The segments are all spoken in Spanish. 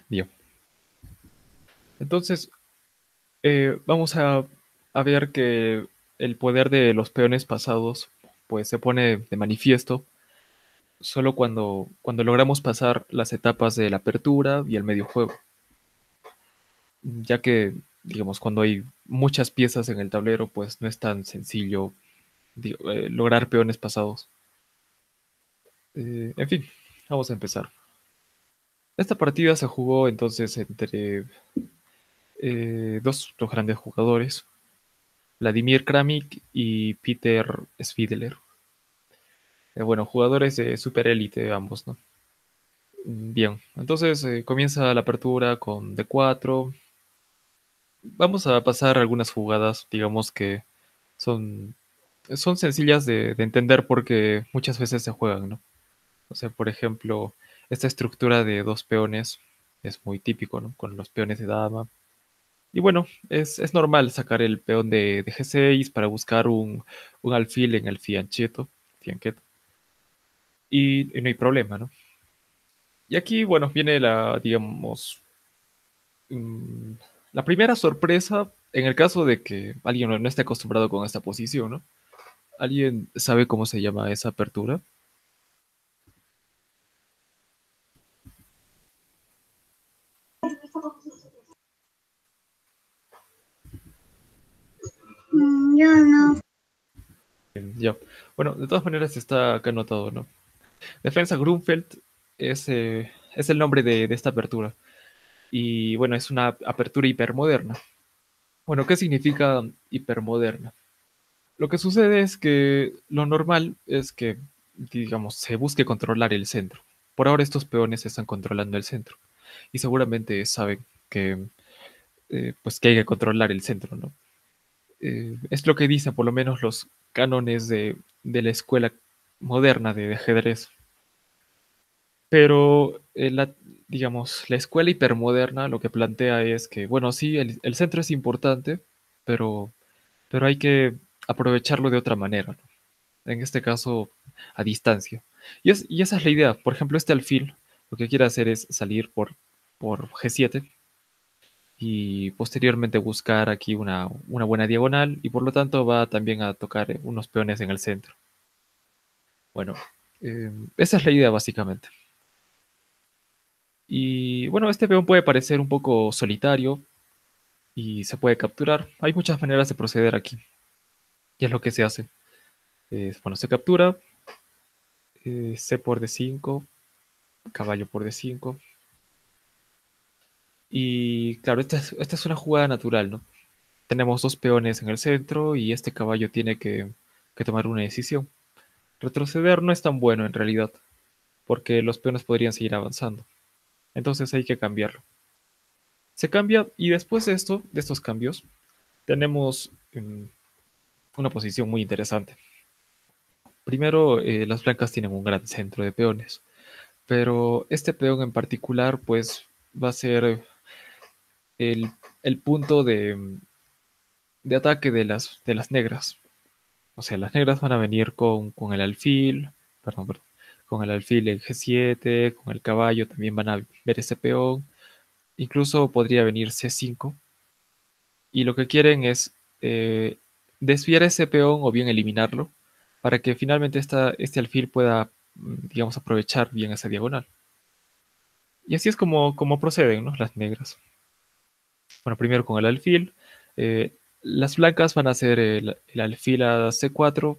Bien. Entonces, vamos a ver que el poder de los peones pasados pues se pone de manifiesto solo cuando logramos pasar las etapas de la apertura y el medio juego, ya que, digamos, cuando hay muchas piezas en el tablero, pues no es tan sencillo lograr peones pasados. En fin, vamos a empezar. Esta partida se jugó entonces entre dos grandes jugadores, Vladimir Kramnik y Peter Svidler. Bueno, jugadores de super élite ambos, ¿no? Bien, entonces comienza la apertura con D4. Vamos a pasar algunas jugadas, digamos que son, son sencillas de entender porque muchas veces se juegan, ¿no? O sea, por ejemplo, esta estructura de dos peones es muy típico, ¿no? Con los peones de dama. Y bueno, es normal sacar el peón de G6 para buscar un alfil en el fianchetto, y no hay problema, ¿no? Y aquí, bueno, viene digamos, mm, la primera sorpresa en el caso de que alguien no esté acostumbrado con esta posición, ¿no? ¿Alguien sabe cómo se llama esa apertura? Yo no. Ya. Bueno, de todas maneras está acá anotado, ¿no? Defensa Grunfeld es el nombre de esta apertura. Y bueno, es una apertura hipermoderna. Bueno, ¿qué significa hipermoderna? Lo que sucede es que lo normal es que, digamos, se busque controlar el centro. Por ahora estos peones están controlando el centro y seguramente saben que, pues que hay que controlar el centro, ¿no? Es lo que dicen por lo menos los cánones de la escuela moderna de ajedrez. Pero, digamos, la escuela hipermoderna lo que plantea es que, bueno, sí, el centro es importante, pero, pero hay que aprovecharlo de otra manera, ¿no? En este caso, a distancia. Y esa es la idea. Por ejemplo, este alfil lo que quiere hacer es salir por G7 y posteriormente buscar aquí una buena diagonal y por lo tanto va también a tocar unos peones en el centro. Bueno, esa es la idea básicamente. Y bueno, este peón puede parecer un poco solitario y se puede capturar. Hay muchas maneras de proceder aquí. Y es lo que se hace. Bueno, se captura, C por D5, caballo por D5. Y claro, esta es una jugada natural, ¿no? Tenemos dos peones en el centro y este caballo tiene que tomar una decisión. Retroceder no es tan bueno en realidad, porque los peones podrían seguir avanzando. Entonces hay que cambiarlo. Se cambia y después de esto, de estos cambios, tenemos una posición muy interesante. Primero, las blancas tienen un gran centro de peones, pero este peón en particular, pues, va a ser el, el punto de ataque de las negras. O sea, las negras van a venir con el alfil, perdón, con el alfil en G7, con el caballo también van a ver ese peón. Incluso podría venir C5. Y lo que quieren es desviar ese peón o bien eliminarlo para que finalmente este alfil pueda, digamos, aprovechar bien esa diagonal. Y así es como proceden, ¿no? Las negras. Bueno, primero con el alfil. Las blancas van a hacer el alfil a C4,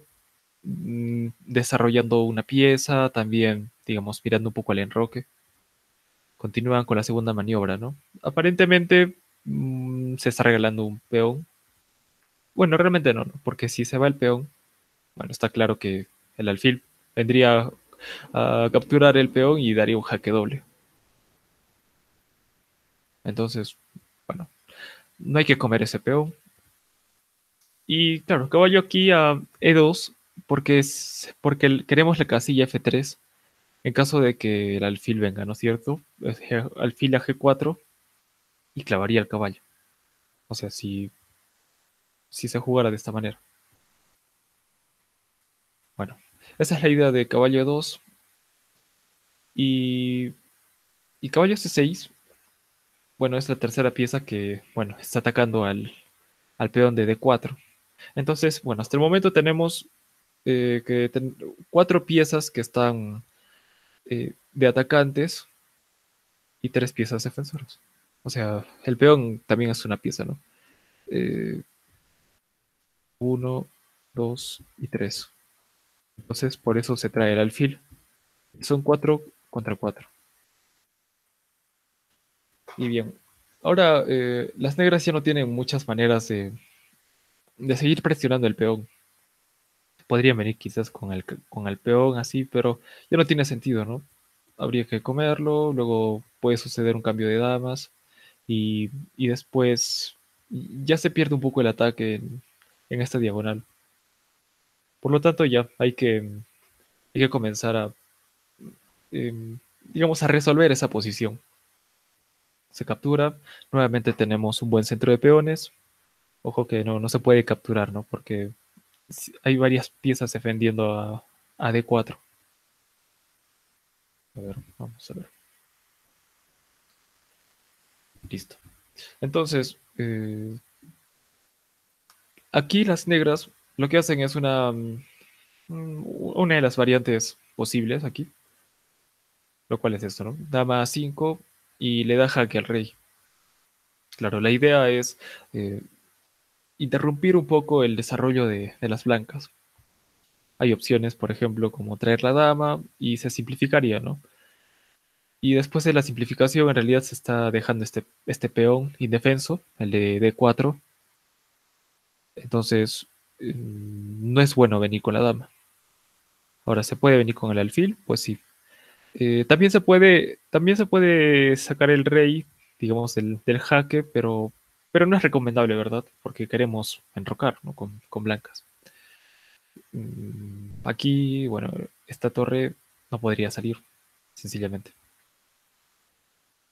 desarrollando una pieza, también, digamos, mirando un poco al enroque. Continúan con la segunda maniobra, ¿no? Aparentemente se está regalando un peón. Bueno, realmente no, ¿no? Porque si se va el peón, bueno, está claro que el alfil vendría a capturar el peón y daría un jaque doble. Entonces, bueno, no hay que comer ese peón. Y claro, caballo aquí a E2 porque queremos la casilla F3 en caso de que el alfil venga, ¿no es cierto? Alfil a G4 y clavaría el caballo. O sea, si se jugara de esta manera. Bueno, esa es la idea de caballo 2 y, y caballo C6. bueno, es la tercera pieza que, bueno, está atacando al peón de D4. Entonces, bueno, hasta el momento tenemos cuatro piezas que están de atacantes y tres piezas defensoras. O sea, el peón también es una pieza, ¿no? Eh, uno, dos y tres. Entonces, por eso se trae el alfil. Son cuatro contra cuatro. Y bien, ahora las negras ya no tienen muchas maneras de seguir presionando el peón. Podrían venir quizás con el peón así, pero ya no tiene sentido, ¿no? Habría que comerlo, luego puede suceder un cambio de damas y después ya se pierde un poco el ataque en esta diagonal. Por lo tanto, ya hay que comenzar a, digamos, a resolver esa posición. Se captura, nuevamente tenemos un buen centro de peones. Ojo que no se puede capturar, ¿no? Porque hay varias piezas defendiendo a D4. A ver, vamos a ver. Listo. Entonces, aquí las negras lo que hacen es una de las variantes posibles aquí, lo cual es esto, ¿no? Dama A5 y le da jaque al rey. Claro, la idea es eh, interrumpir un poco el desarrollo de las blancas. Hay opciones, por ejemplo, como traer la dama y se simplificaría, ¿no? Y después de la simplificación, en realidad se está dejando este peón indefenso, el de D4. Entonces, no es bueno venir con la dama. Ahora, ¿se puede venir con el alfil? Pues sí. También se puede sacar el rey, digamos, del jaque, pero no es recomendable, ¿verdad? Porque queremos enrocar, ¿no? Con blancas. Aquí, bueno, esta torre no podría salir, sencillamente.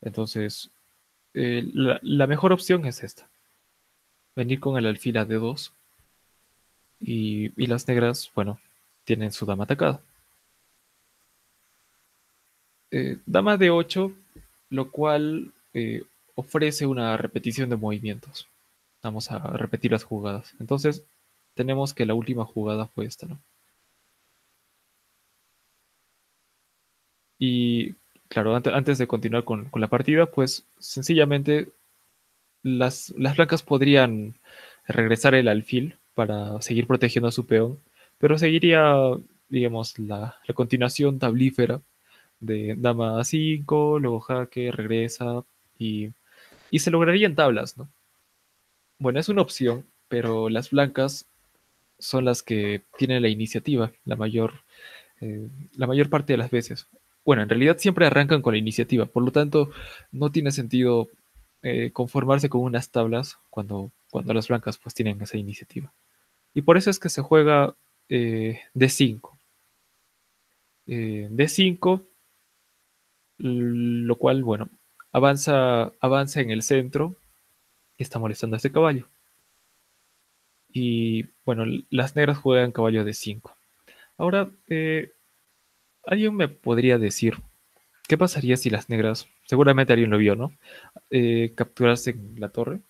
Entonces, la mejor opción es esta. Venir con el alfil a D2 y las negras, bueno, tienen su dama atacada. Dama de 8, lo cual ofrece una repetición de movimientos. Vamos a repetir las jugadas. Entonces, tenemos que la última jugada fue esta, ¿no? Y claro, antes de continuar con la partida, pues sencillamente las blancas podrían regresar el alfil para seguir protegiendo a su peón, pero seguiría, digamos, la continuación tablífera de dama a 5, luego jaque, regresa y, y se lograría en tablas, ¿no? Bueno, es una opción, pero las blancas son las que tienen la iniciativa la mayor parte de las veces. Bueno, en realidad siempre arrancan con la iniciativa, por lo tanto, no tiene sentido conformarse con unas tablas cuando las blancas pues tienen esa iniciativa. Y por eso es que se juega D5. D5, lo cual, bueno, avanza en el centro y está molestando a este caballo. Y bueno, las negras juegan caballo D5. Ahora, alguien me podría decir, ¿qué pasaría si las negras, seguramente alguien lo vio, ¿no? Capturasen la torre.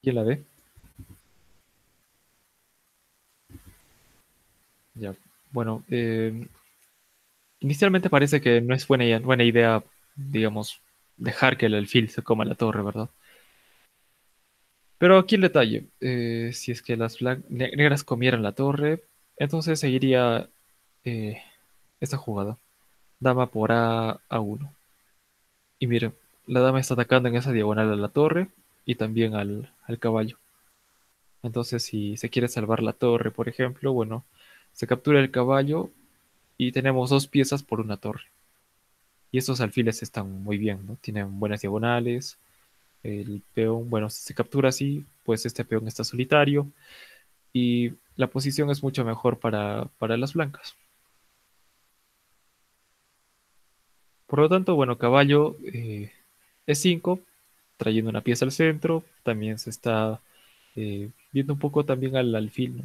¿Quién la ve? Ya. Bueno, inicialmente parece que no es buena idea, digamos, dejar que el alfil se coma la torre, ¿verdad? Pero aquí el detalle, si es que las negras comieran la torre, entonces seguiría eh, esta jugada. Dama por A1. Y mire, la dama está atacando en esa diagonal a la torre y también al caballo. Entonces, si se quiere salvar la torre, por ejemplo, bueno, se captura el caballo y tenemos dos piezas por una torre. Y estos alfiles están muy bien, ¿no? Tienen buenas diagonales. El peón, bueno, si se captura así, pues este peón está solitario y la posición es mucho mejor para las blancas. Por lo tanto, bueno, caballo E5, trayendo una pieza al centro. También se está viendo un poco también al alfil, ¿no?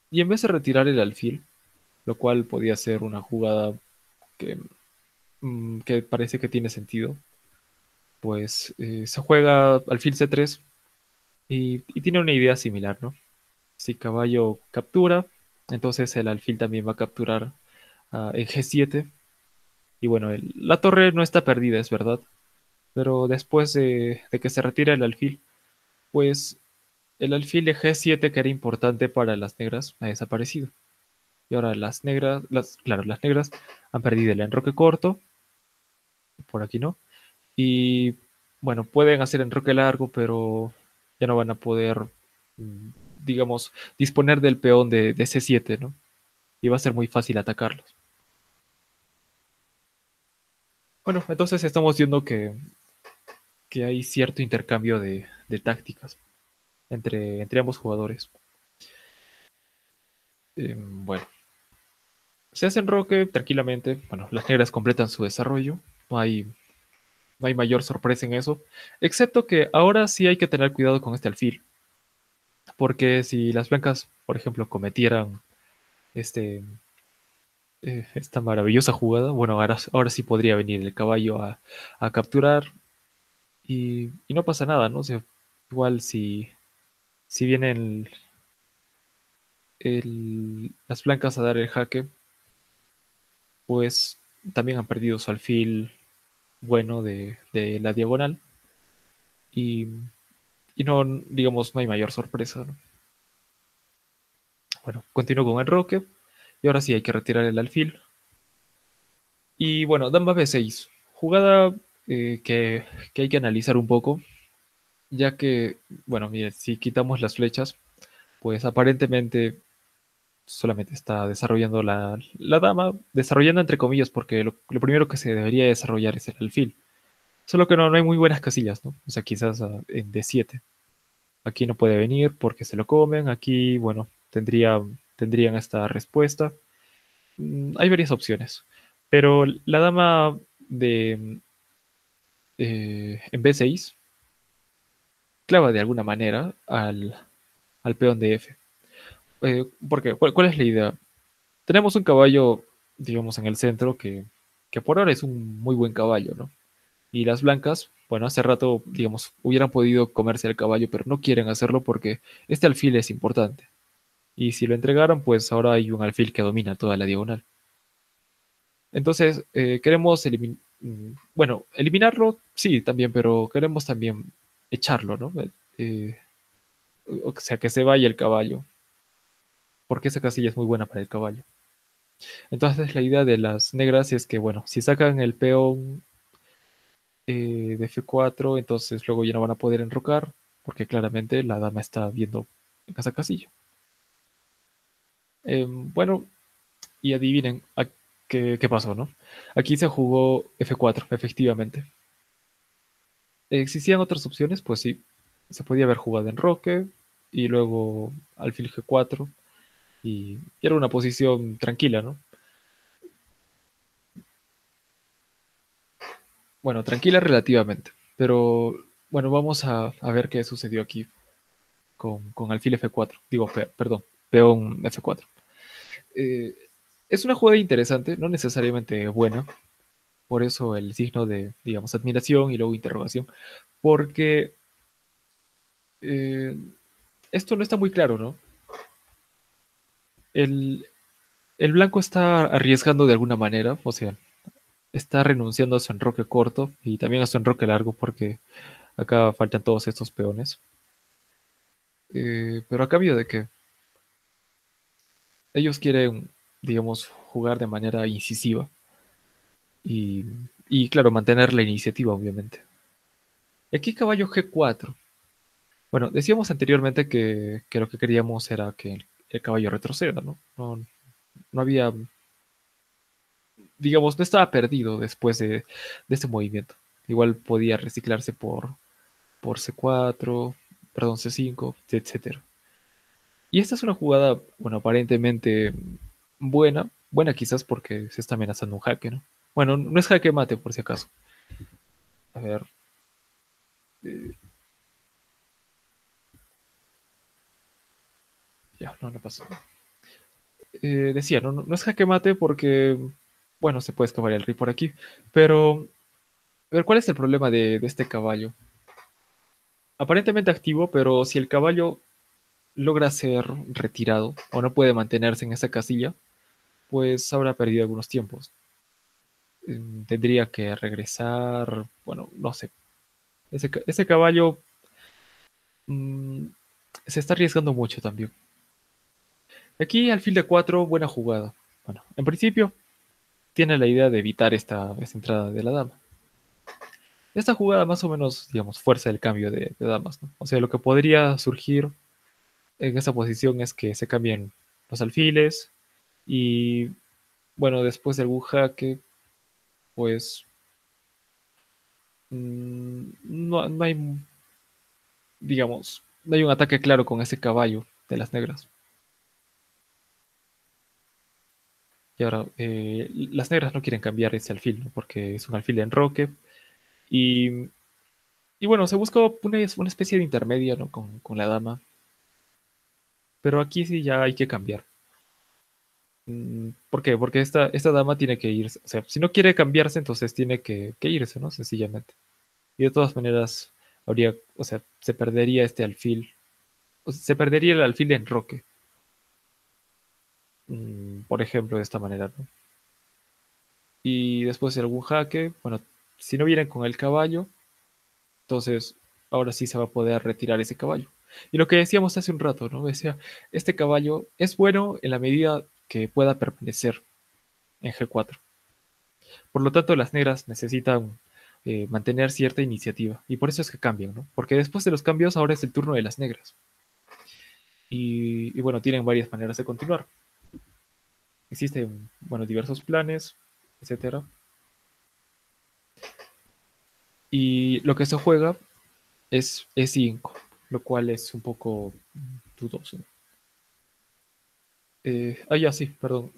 Y en vez de retirar el alfil, lo cual podía ser una jugada que, que parece que tiene sentido, pues se juega alfil C3 y tiene una idea similar, ¿no? Si caballo captura, entonces el alfil también va a capturar en G7. Y bueno, la torre no está perdida, es verdad, pero después de que se retira el alfil, pues el alfil de G7 que era importante para las negras ha desaparecido. Y ahora las negras, claro, las negras han perdido el enroque corto, por aquí no. Y bueno, pueden hacer enroque largo, pero ya no van a poder, mm, digamos, disponer del peón de C7, ¿no? Y va a ser muy fácil atacarlos. Bueno, entonces estamos viendo que hay cierto intercambio de tácticas entre ambos jugadores. Bueno, se hace enroque tranquilamente. Bueno, las negras completan su desarrollo. No hay, no hay mayor sorpresa en eso. Excepto que ahora sí hay que tener cuidado con este alfil. Porque si las blancas, por ejemplo, cometieran este, esta maravillosa jugada, bueno, ahora sí podría venir el caballo a capturar y no pasa nada, ¿no? O sea, igual si vienen las blancas a dar el jaque, pues también han perdido su alfil bueno de la diagonal y, y no, digamos, no hay mayor sorpresa, ¿no? Bueno, continúo con el roque y ahora sí hay que retirar el alfil. Y bueno, dama B6, jugada que hay que analizar un poco, ya que, bueno, mire, si quitamos las flechas, pues aparentemente solamente está desarrollando la dama, desarrollando entre comillas, porque lo primero que se debería desarrollar es el alfil. Solo que no hay muy buenas casillas, ¿no? O sea, quizás en D7. Aquí no puede venir porque se lo comen. Aquí, bueno, tendrían esta respuesta. Hay varias opciones. Pero la dama en B6 clava de alguna manera al peón de F. ¿Por qué? ¿Cuál es la idea? Tenemos un caballo, digamos, en el centro que por ahora es un muy buen caballo, ¿no? Y las blancas, bueno, hace rato, digamos, hubieran podido comerse el caballo, pero no quieren hacerlo porque este alfil es importante. Y si lo entregaran, pues ahora hay un alfil que domina toda la diagonal. Entonces, queremos bueno, eliminarlo, sí, también, pero queremos también echarlo, ¿no? Eh, o sea, que se vaya el caballo, porque esa casilla es muy buena para el caballo. Entonces, la idea de las negras es que, bueno, si sacan el peón de F4, entonces luego ya no van a poder enrocar, porque claramente la dama está viendo en esa casilla. Bueno, y adivinen qué pasó, ¿no? Aquí se jugó F4, efectivamente. ¿Existían otras opciones? Pues sí, se podía haber jugado en roque y luego alfil G4 y era una posición tranquila, ¿no? Bueno, tranquila relativamente, pero bueno, vamos a ver qué sucedió aquí con alfil F4, digo, perdón, peón F4. Eh, es una jugada interesante, no necesariamente buena, por eso el signo de, digamos, admiración y luego interrogación, porque eh, esto no está muy claro, ¿no? El, el blanco está arriesgando de alguna manera, o sea, está renunciando a su enroque corto y también a su enroque largo porque acá faltan todos estos peones. Pero a cambio de que ellos quieren, digamos, jugar de manera incisiva y, y claro, mantener la iniciativa, obviamente. Aquí caballo G4. Bueno, decíamos anteriormente que lo que queríamos era que el caballo retroceda, ¿no? No había, digamos, no estaba perdido después de este movimiento. Igual podía reciclarse por C4, perdón, C5, etcétera. Y esta es una jugada, bueno, aparentemente buena quizás porque se está amenazando un jaque, ¿no? Bueno, no es jaque mate, por si acaso. A ver. eh, ya, no pasa nada. Decía, no es jaque mate porque, bueno, se puede escavar el rey por aquí. Pero, a ver, ¿cuál es el problema de este caballo? Aparentemente activo, pero si el caballo logra ser retirado o no puede mantenerse en esa casilla, pues habrá perdido algunos tiempos. Tendría que regresar, bueno, no sé. Ese caballo mm, se está arriesgando mucho también. Aquí, alfil de 4, buena jugada. Bueno, en principio, tiene la idea de evitar esta entrada de la dama. Esta jugada más o menos, digamos, fuerza el cambio de damas, ¿no? O sea, lo que podría surgir en esa posición es que se cambien los alfiles y, bueno, después de algún jaque, pues no hay, digamos, no hay un ataque claro con ese caballo de las negras. Y ahora, las negras no quieren cambiar ese alfil, ¿no? Porque es un alfil de enroque. Y, y bueno, se busca una especie de intermedia, ¿no? Con la dama. Pero aquí sí ya hay que cambiar. ¿Por qué? Porque esta dama tiene que irse. O sea, si no quiere cambiarse, entonces tiene que irse, ¿no? Sencillamente. Y de todas maneras, habría, o sea, se perdería este alfil. O sea, se perdería el alfil de enroque. Por ejemplo, de esta manera, ¿no? Y después de algún jaque, bueno, si no vienen con el caballo, entonces ahora sí se va a poder retirar ese caballo. Y lo que decíamos hace un rato, ¿no? Decía, este caballo es bueno en la medida que pueda permanecer en G4. Por lo tanto, las negras necesitan mantener cierta iniciativa. Y por eso es que cambian, ¿no? Porque después de los cambios, ahora es el turno de las negras. Y bueno, tienen varias maneras de continuar. Existen, bueno, diversos planes, etcétera. Y lo que se juega es E5, lo cual es un poco dudoso. Ya sí, perdón.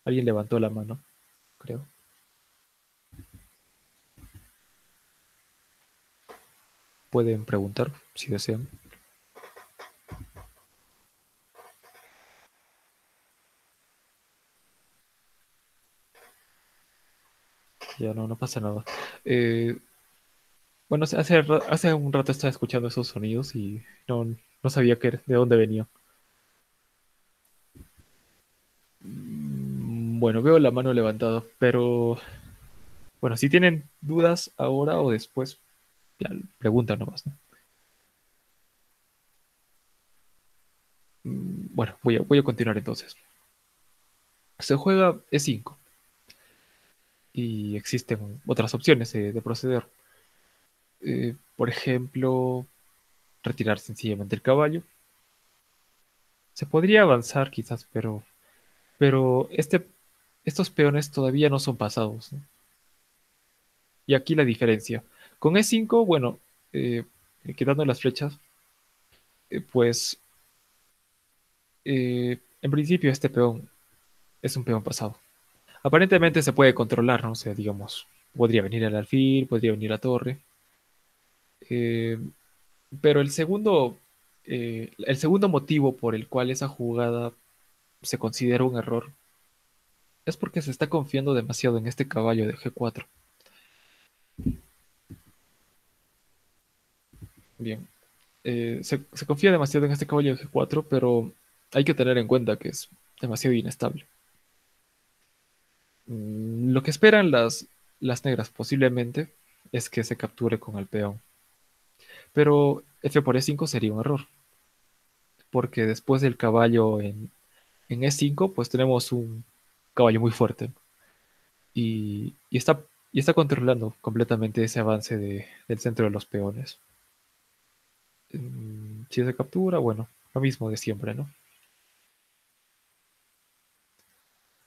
Alguien levantó la mano, creo. Pueden preguntar si desean. Ya no pasa nada. Eh, bueno, hace un rato estaba escuchando esos sonidos y no sabía de dónde venía. Bueno, veo la mano levantada, pero bueno, si tienen dudas ahora o después, ya preguntan nomás, ¿no? Bueno, voy a continuar entonces. Se juega E5 y existen otras opciones de proceder. Por ejemplo, retirar sencillamente el caballo. Se podría avanzar quizás, pero estos peones todavía no son pasados, ¿no? Y aquí la diferencia. Con E5, bueno, eh, quitando las flechas, pues en principio este peón es un peón pasado. Aparentemente se puede controlar, ¿no? O sea, digamos, podría venir el alfil, podría venir la torre. eh, pero el segundo motivo por el cual esa jugada se considera un error es porque se está confiando demasiado en este caballo de G4. Bien, se confía demasiado en este caballo de G4, pero hay que tener en cuenta que es demasiado inestable. Lo que esperan las negras posiblemente es que se capture con el peón, pero F por E5 sería un error, porque después del caballo en E5, pues tenemos un caballo muy fuerte y está controlando completamente ese avance del centro de los peones. Si se captura, bueno, lo mismo de siempre, ¿no?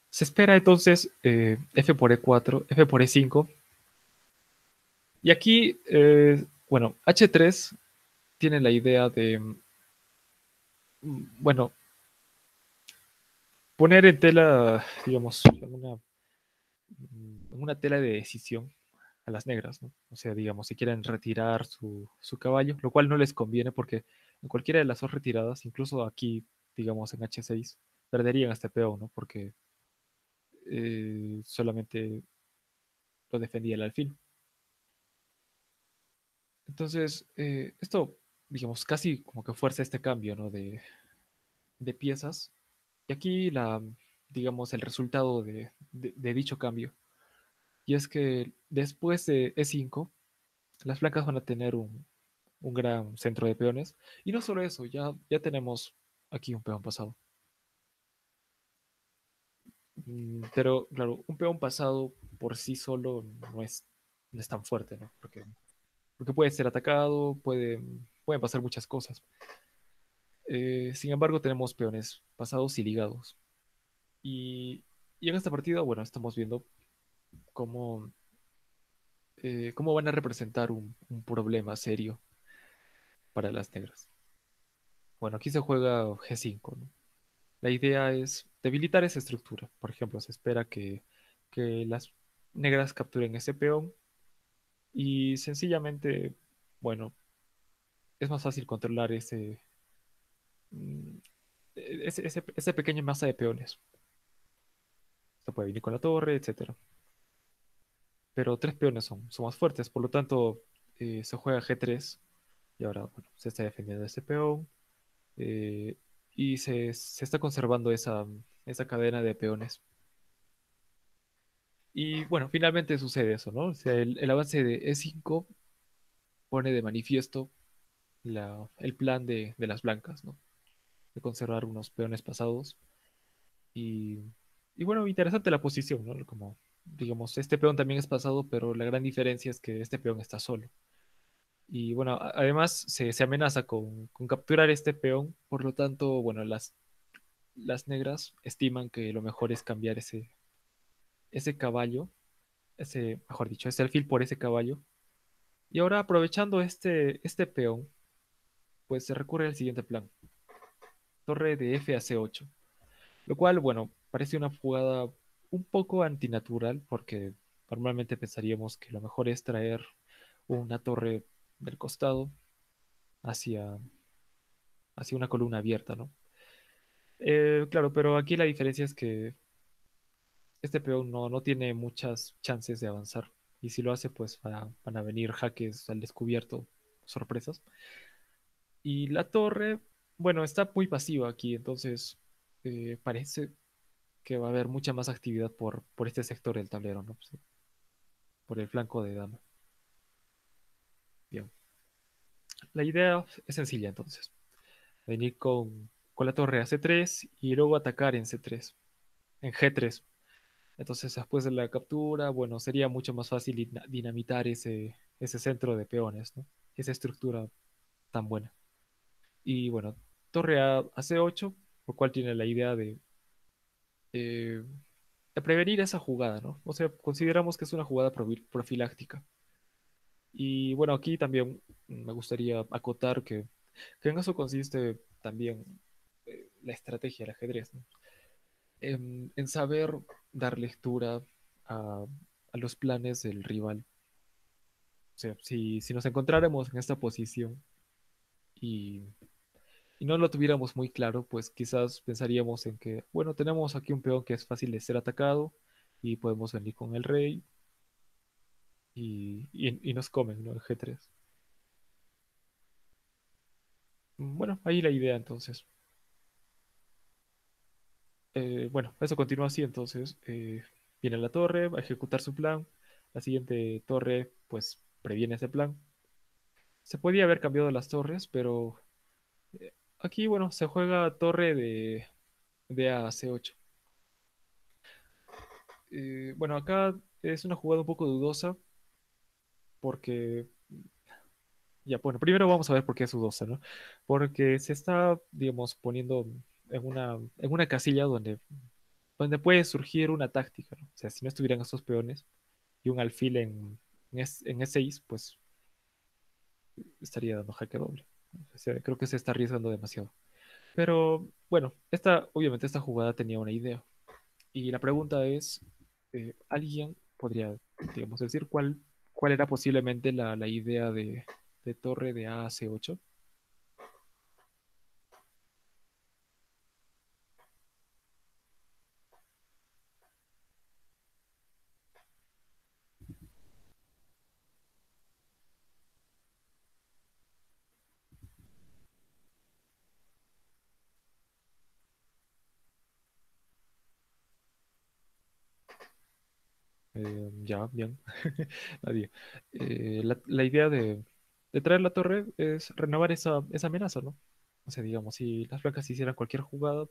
Se espera entonces F por E4, F por E5. Y aquí, bueno, H3 tiene la idea de, bueno, poner en tela, digamos, en una tela de decisión a las negras, ¿no? O sea, digamos, si quieren retirar su caballo, lo cual no les conviene porque en cualquiera de las dos retiradas, incluso aquí, digamos, en H6, perderían este peón, ¿no? Porque solamente lo defendía el alfil. Entonces, esto, digamos, casi como que fuerza este cambio, ¿no? De piezas. Y aquí digamos, el resultado de dicho cambio. Y es que después de E5, las blancas van a tener un gran centro de peones. Y no solo eso, ya tenemos aquí un peón pasado. Pero claro, un peón pasado por sí solo no es tan fuerte, ¿no? Porque puede ser atacado, pueden pasar muchas cosas. Sin embargo, tenemos peones pasados y ligados. Y, y en esta partida, bueno, estamos viendo cómo, cómo van a representar un problema serio para las negras. Bueno, aquí se juega G5, ¿no? La idea es debilitar esa estructura. Por ejemplo, se espera que las negras capturen ese peón y sencillamente, bueno, es más fácil controlar mm, ese pequeño masa de peones. Se puede venir con la torre, etcétera. Pero tres peones son más fuertes, por lo tanto se juega G3 y ahora bueno, se está defendiendo ese peón eh, y se está conservando esa cadena de peones. Y bueno, finalmente sucede eso, ¿no? O sea, el avance de E5 pone de manifiesto el plan de las blancas, ¿no? De conservar unos peones pasados. Y, y bueno, interesante la posición, ¿no? Como, digamos, este peón también es pasado, pero la gran diferencia es que este peón está solo. Y bueno, además se amenaza con capturar este peón, por lo tanto, bueno, las negras estiman que lo mejor es cambiar ese caballo, mejor dicho, ese alfil por ese caballo. Y ahora aprovechando este peón, pues se recurre al siguiente plan, torre de F a C8, lo cual, bueno, parece una jugada un poco antinatural porque normalmente pensaríamos que lo mejor es traer una torre del costado hacia, hacia una columna abierta, ¿no? Claro, pero aquí la diferencia es que este peón no tiene muchas chances de avanzar. Y si lo hace, pues van a venir jaques al descubierto, sorpresas. Y la torre, bueno, está muy pasiva aquí, entonces parece que va a haber mucha más actividad por este sector del tablero, ¿no? Pues, por el flanco de dama. Bien. La idea es sencilla entonces. Venir con la torre a C3 y luego atacar en C3, en G3. Entonces, después de la captura, bueno, sería mucho más fácil dinamitar ese centro de peones, ¿no? Esa estructura tan buena. Y bueno, torre a C8, lo cual tiene la idea eh, de prevenir esa jugada, ¿no? O sea, consideramos que es una jugada profiláctica. Y bueno, aquí también me gustaría acotar que en eso consiste también la estrategia del ajedrez, ¿no? En saber dar lectura a, a los planes del rival. O sea, si nos encontráramos en esta posición y, y no lo tuviéramos muy claro, pues quizás pensaríamos en que, bueno, tenemos aquí un peón que es fácil de ser atacado y podemos venir con el rey y nos comen, ¿no? El G3. Bueno, ahí la idea entonces. Bueno, eso continúa así, entonces viene la torre, va a ejecutar su plan. La siguiente torre, pues, previene ese plan. Se podía haber cambiado las torres, pero aquí, bueno, se juega torre de a C8. Bueno, acá es una jugada un poco dudosa porque, ya, bueno, primero vamos a ver por qué es dudosa, ¿no? Porque se está, digamos, poniendo en una casilla donde puede surgir una táctica, ¿no? O sea, si no estuvieran estos peones y un alfil en E6, pues estaría dando jaque doble. O sea, creo que se está arriesgando demasiado. Pero bueno, obviamente esta jugada tenía una idea. Y la pregunta es, ¿Alguien podría, digamos, decir cuál era posiblemente la idea de torre de AC8? Ya, bien. Nadie. La idea de traer la torre es renovar esa amenaza, ¿no? O sea, digamos, si las blancas hicieran cualquier jugada,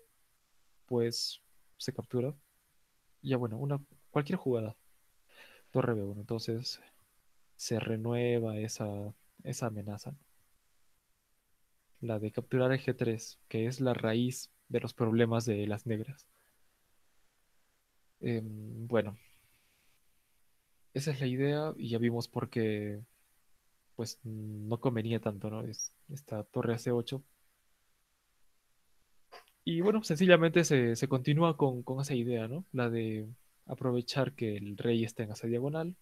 pues se captura. Ya bueno, cualquier jugada, torre B1. Entonces se renueva esa amenaza, ¿no? La de capturar el G3, que es la raíz de los problemas de las negras. Bueno, esa es la idea y ya vimos por qué pues no convenía tanto, ¿no? Esta torre AC8. Y bueno, sencillamente se continúa con esa idea, ¿no? La de aprovechar que el rey está en esa diagonal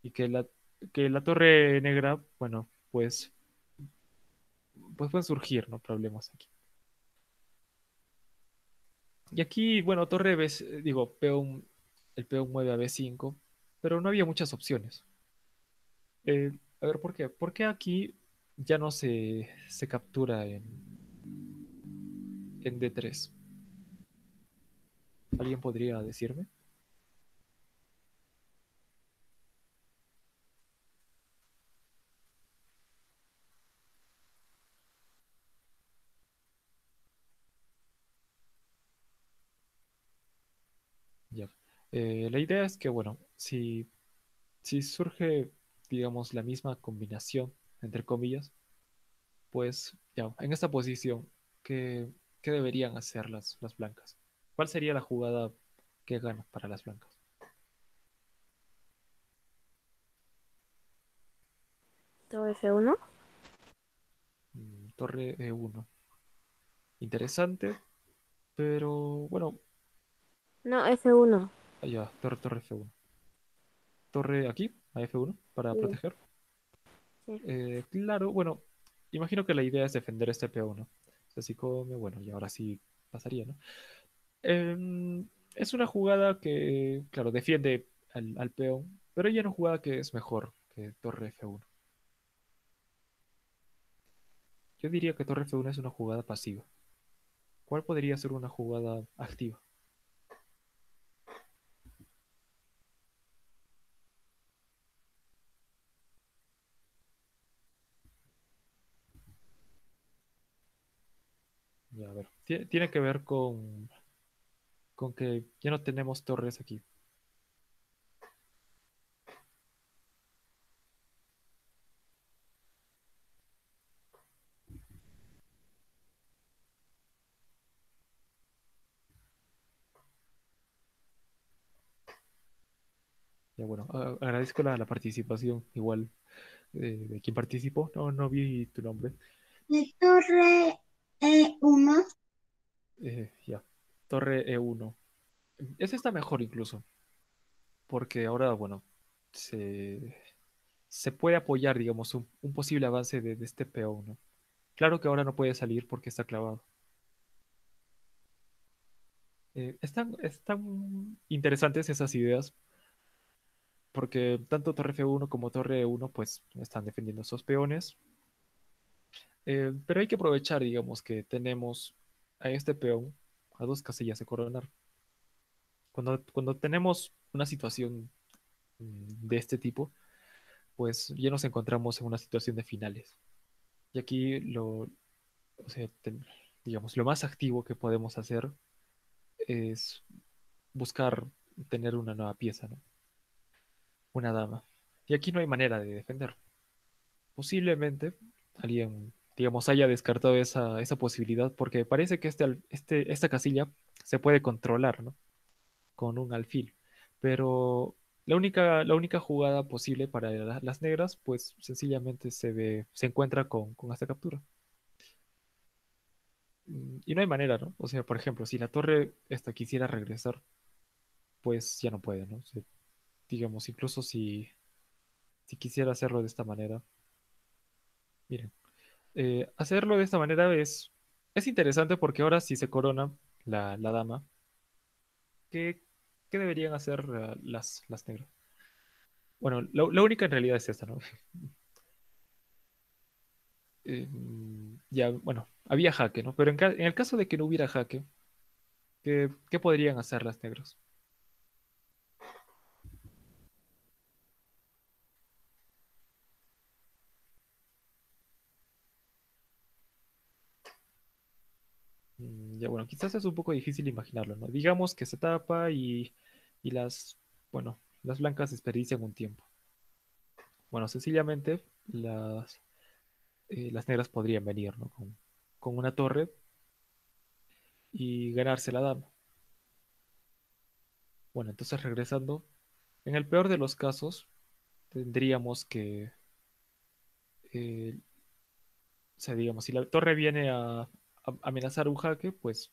y que la torre negra, bueno, pues pueden surgir, ¿no? Problemas aquí. Y aquí, bueno, torre B, digo, el peón mueve a B5, pero no había muchas opciones. A ver, ¿por qué? ¿Por qué aquí ya no se captura en D3? ¿Alguien podría decirme? Ya. La idea es que, bueno, si surge, digamos, la misma combinación, entre comillas, pues ya, en esta posición, ¿qué, qué deberían hacer las blancas? ¿Cuál sería la jugada que gana para las blancas? Todo F1. Torre E1. Interesante, pero bueno, No, F1. allá, torre F1. Torre aquí, a F1, para Sí, proteger. sí. Claro, bueno, imagino que la idea es defender este peón, ¿no? O sea, si come, bueno, y ahora sí pasaría, ¿no? Es una jugada que, claro, defiende al peón, pero hay una jugada que es mejor que torre F1. Yo diría que torre F1 es una jugada pasiva. ¿Cuál podría ser una jugada activa? Ya, a ver, tiene que ver con que ya no tenemos torres aquí. Ya bueno, agradezco la participación igual de quien participó. No vi tu nombre. De torre E1. Ya, torre E1. Ese está mejor incluso, porque ahora, bueno, se, se puede apoyar, digamos, un posible avance de este peón, ¿no? Claro que ahora no puede salir porque está clavado. Están interesantes esas ideas, porque tanto torre F1 como torre E1 pues están defendiendo esos peones. Pero hay que aprovechar, digamos, que tenemos a este peón a dos casillas de coronar. Cuando tenemos una situación de este tipo, pues ya nos encontramos en una situación de finales. Y aquí o sea, digamos, lo más activo que podemos hacer es buscar tener una nueva pieza, ¿no? Una dama. Y aquí no hay manera de defender. Posiblemente alguien, digamos, haya descartado esa posibilidad porque parece que esta casilla se puede controlar, ¿no? Con un alfil. Pero la única jugada posible para las negras, pues sencillamente se encuentra con esta captura. Y no hay manera, ¿no? O sea, por ejemplo, si la torre esta quisiera regresar, pues ya no puede, ¿no? Digamos, incluso si quisiera hacerlo de esta manera, miren, hacerlo de esta manera es interesante porque ahora si se corona la dama, ¿qué, qué deberían hacer las negras? Bueno, la única en realidad es esta, ¿no? Ya, bueno, había jaque, ¿no? Pero en el caso de que no hubiera jaque, ¿qué podrían hacer las negras? Ya, bueno, quizás es un poco difícil imaginarlo, ¿no? Digamos que se tapa y bueno, las blancas desperdician un tiempo. Bueno, sencillamente las negras podrían venir, ¿no? Con una torre y ganarse la dama. Bueno, entonces regresando, en el peor de los casos, tendríamos eh, o sea, digamos, si la torre viene a amenazar un jaque, pues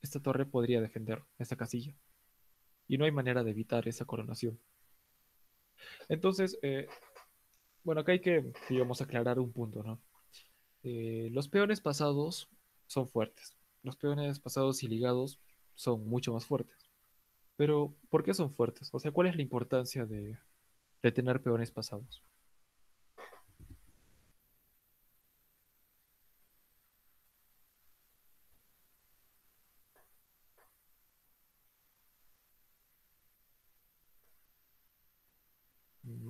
esta torre podría defender esa casilla. Y no hay manera de evitar esa coronación. Entonces, bueno, acá hay que, digamos, aclarar un punto, ¿no? Los peones pasados son fuertes. Los peones pasados y ligados son mucho más fuertes. Pero, ¿por qué son fuertes? O sea, ¿cuál es la importancia de tener peones pasados?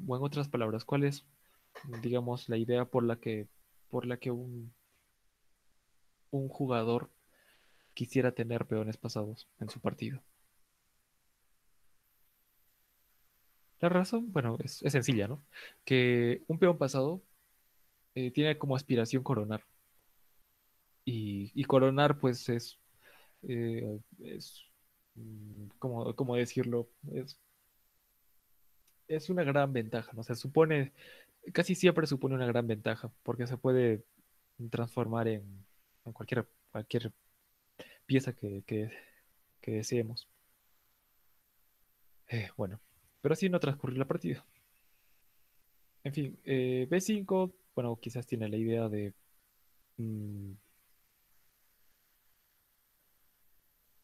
O en otras palabras, ¿cuál es, digamos, la idea por la que un jugador quisiera tener peones pasados en su partido? La razón, bueno, es sencilla, ¿no? Que un peón pasado tiene como aspiración coronar. Y coronar, pues, es ¿cómo decirlo? Es una gran ventaja, ¿no? Se supone, casi siempre supone una gran ventaja, porque se puede transformar en cualquier pieza que deseemos. Bueno, pero así no transcurre la partida. En fin, B5, bueno, quizás tiene la idea mm,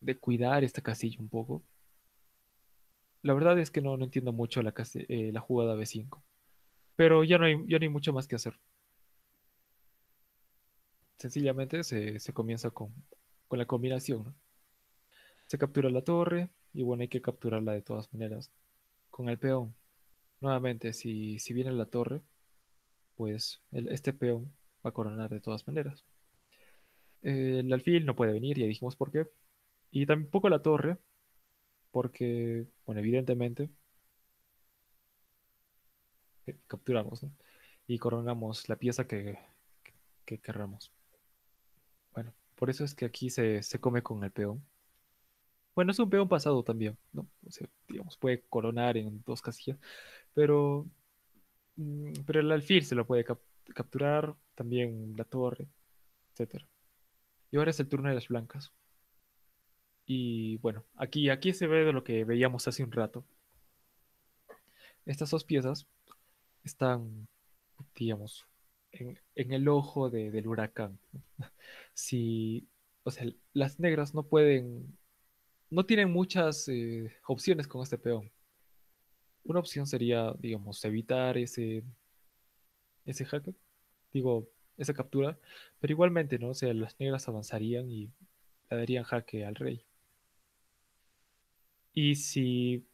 de cuidar esta casilla un poco. La verdad es que no entiendo mucho la jugada B5, pero ya no hay mucho más que hacer. Sencillamente se comienza con la combinación, ¿no? Se captura la torre y bueno, hay que capturarla de todas maneras. Con el peón, nuevamente, si viene la torre, pues este peón va a coronar de todas maneras. El alfil no puede venir, ya dijimos por qué. Y tampoco la torre, porque, bueno, evidentemente capturamos, ¿no? Y coronamos la pieza que querramos. Bueno, por eso es que aquí se come con el peón. Bueno, es un peón pasado también, ¿no? O sea, digamos, puede coronar en dos casillas, pero, pero el alfil se lo puede capturar, también la torre, etcétera. Y ahora es el turno de las blancas. Y bueno, aquí se ve de lo que veíamos hace un rato. Estas dos piezas están, digamos, en el ojo del huracán. Si, o sea, las negras no tienen muchas opciones con este peón. Una opción sería, digamos, evitar ese jaque, digo, esa captura, pero igualmente, ¿no? O sea, las negras avanzarían y le darían jaque al rey. Y si,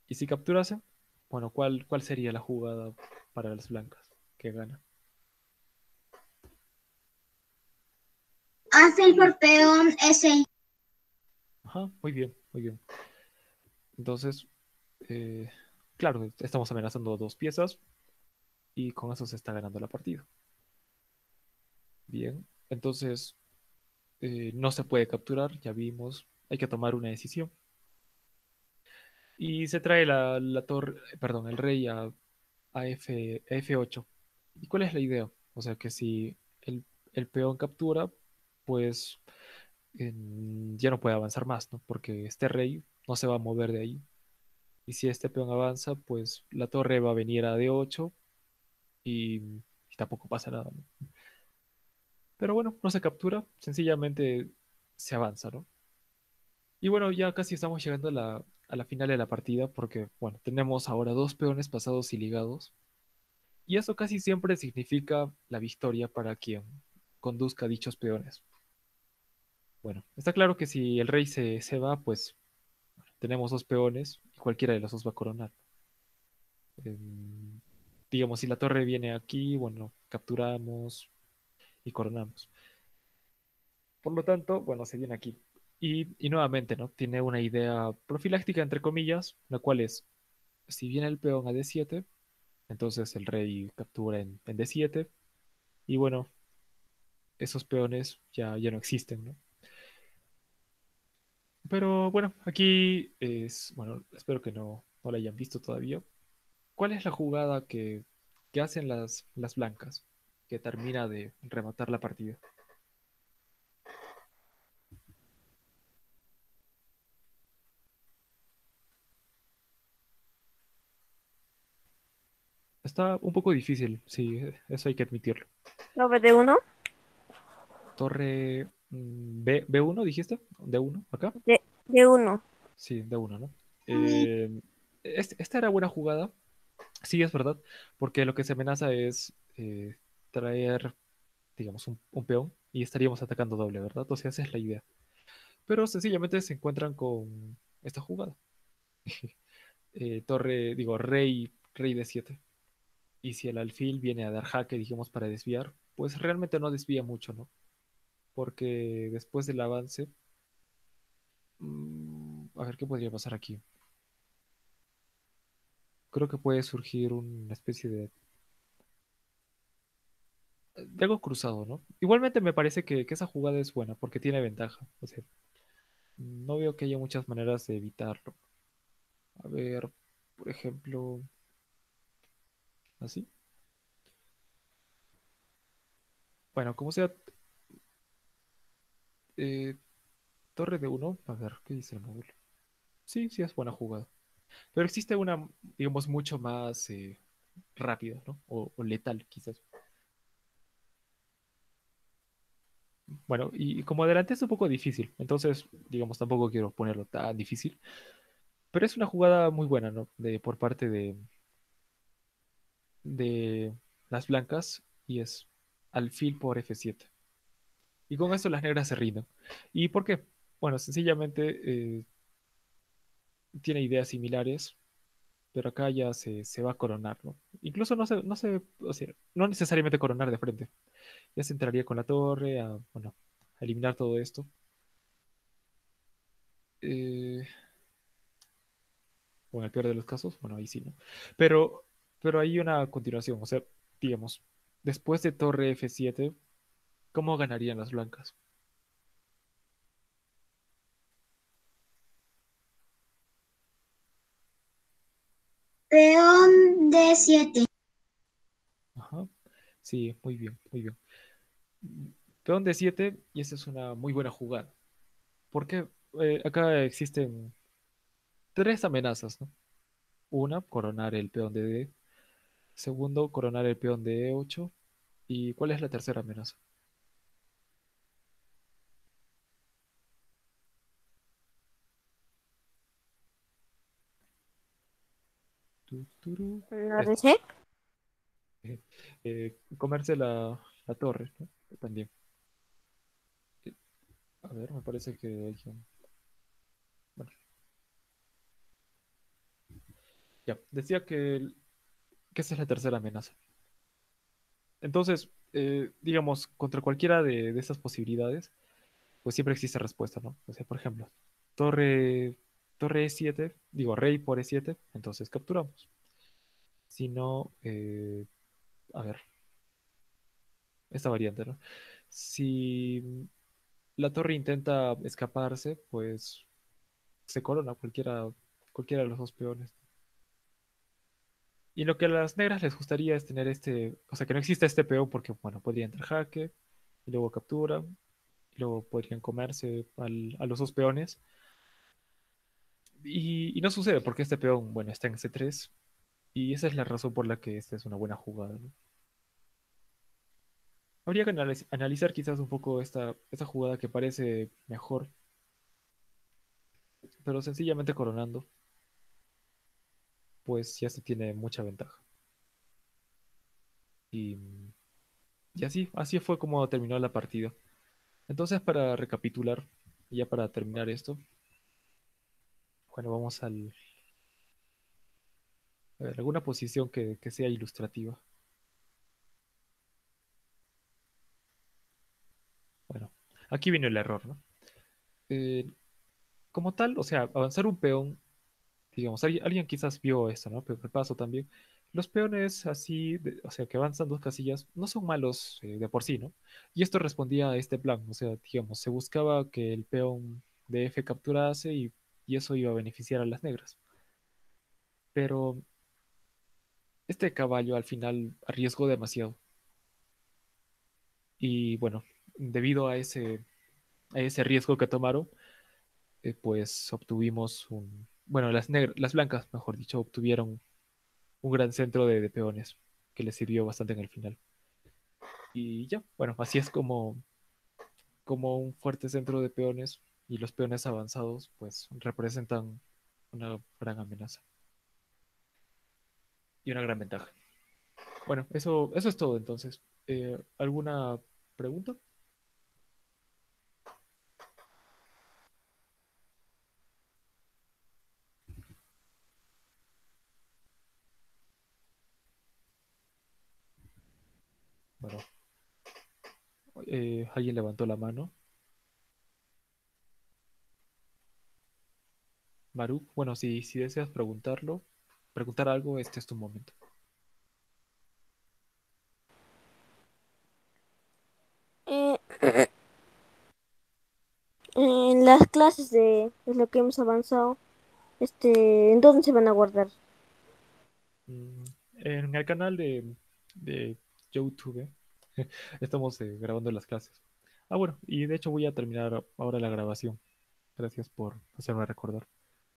y si capturasen, bueno, ¿cuál sería la jugada para las blancas que gana? Alfil por peón S6. Ajá, muy bien, muy bien. Entonces, eh, claro, estamos amenazando dos piezas y con eso se está ganando la partida. Bien, entonces no se puede capturar, ya vimos, hay que tomar una decisión. Y se trae la torre, perdón, el rey a F8. ¿Y cuál es la idea? O sea que si el peón captura, pues ya no puede avanzar más, ¿no? Porque este rey no se va a mover de ahí. Y si este peón avanza, pues la torre va a venir a D8 y tampoco pasa nada, ¿no? Pero bueno, no se captura, sencillamente se avanza, ¿no? Y bueno, ya casi estamos llegando a la final de la partida porque, bueno, tenemos ahora dos peones pasados y ligados. Y eso casi siempre significa la victoria para quien conduzca dichos peones. Bueno, está claro que si el rey se va, pues tenemos dos peones y cualquiera de los dos va a coronar. Em, digamos, si la torre viene aquí, bueno, capturamos y coronamos. Por lo tanto, bueno, se viene aquí. Y nuevamente, ¿no? Tiene una idea profiláctica, entre comillas, la cual es, si viene el peón a D7, entonces el rey captura en D7, y bueno, esos peones ya no existen, ¿no? Pero bueno, aquí es, bueno, espero que no la hayan visto todavía. ¿Cuál es la jugada que hacen las blancas que termina de rematar la partida? Está un poco difícil, sí, eso hay que admitirlo. ¿Lo ves de uno? Torre B1, dijiste, D1, acá. De uno. Sí, D1, ¿no? Eh, esta era buena jugada, sí, es verdad, porque lo que se amenaza es traer, digamos, un peón y estaríamos atacando doble, ¿verdad? O sea, esa es la idea. Pero sencillamente se encuentran con esta jugada. Torre, digo, rey D7. Y si el alfil viene a dar jaque, digamos, para desviar, pues realmente no desvía mucho, ¿no? Porque después del avance, a ver qué podría pasar aquí. Creo que puede surgir una especie de algo cruzado, ¿no? Igualmente me parece que esa jugada es buena porque tiene ventaja. O sea, no veo que haya muchas maneras de evitarlo. A ver, por ejemplo, así. Bueno, como sea, eh, torre de uno. A ver, ¿qué dice el módulo? Sí, sí es buena jugada. Pero existe una, digamos, mucho más rápida, ¿no? O letal, quizás. Bueno, y como adelante es un poco difícil, entonces, digamos, tampoco quiero ponerlo tan difícil, pero es una jugada muy buena, ¿no? Por parte de las blancas y es alfil por F7. Y con esto las negras se rinden. ¿Y por qué? Bueno, sencillamente tiene ideas similares, pero acá ya se va a coronar, ¿no? Incluso o sea, no necesariamente coronar de frente. Ya se entraría con la torre a, bueno, a eliminar todo esto. Eh, o en el peor de los casos, bueno, ahí sí, ¿no? Pero, pero hay una continuación, o sea, digamos, después de torre F7, ¿cómo ganarían las blancas? Peón D7. Ajá. Sí, muy bien, muy bien. Peón D7, y esa es una muy buena jugada. Porque acá existen tres amenazas, ¿no? Una, coronar el peón de D. Segundo, coronar el peón de E8. ¿Y cuál es la tercera amenaza? Turú. ¿La de Esta. C? Comerse la torre, ¿no? También. Eh, A ver, me parece que hay bueno, ya. Decía que esa es la tercera amenaza. Entonces, digamos, contra cualquiera de esas posibilidades, pues siempre existe respuesta, ¿no? O sea, por ejemplo, torre, torre E7, digo, rey por E7, entonces capturamos. Si no, a ver, esta variante, ¿no? Si la torre intenta escaparse, pues se corona cualquiera de los dos peones. Y lo que a las negras les gustaría es tener este, o sea, que no exista este peón porque, bueno, podría entrar jaque, y luego captura, y lo podrían comerse a los dos peones. Y no sucede porque este peón, bueno, está en C3 y esa es la razón por la que esta es una buena jugada, ¿no? Habría que analizar quizás un poco esta jugada que parece mejor, pero sencillamente coronando, pues ya se tiene mucha ventaja. Y, y así fue como terminó la partida. Entonces, para recapitular, ya para terminar esto, bueno, vamos a ver, alguna posición que sea ilustrativa. Bueno, aquí viene el error, ¿no? Eh, como tal, o sea, avanzar un peón, digamos, alguien quizás vio esto, ¿no? Pero el paso también. Los peones así, o sea, que avanzan dos casillas, no son malos de por sí, ¿no? Y esto respondía a este plan, o sea, digamos, se buscaba que el peón de F capturase y eso iba a beneficiar a las negras. Pero este caballo al final arriesgó demasiado. Y bueno, debido a ese riesgo que tomaron, pues obtuvimos bueno, las blancas, mejor dicho, obtuvieron un gran centro de peones que les sirvió bastante en el final. Y ya, bueno, así es como un fuerte centro de peones y los peones avanzados, pues representan una gran amenaza y una gran ventaja. Bueno, eso es todo entonces. ¿Alguna pregunta? Bueno, alguien levantó la mano. Maruk, bueno, si deseas preguntar algo, este es tu momento. Eh, en las clases de lo que hemos avanzado, ¿en dónde se van a guardar? Mm, en el canal de YouTube estamos grabando las clases. Ah, bueno, y de hecho voy a terminar ahora la grabación. Gracias por hacerme recordar.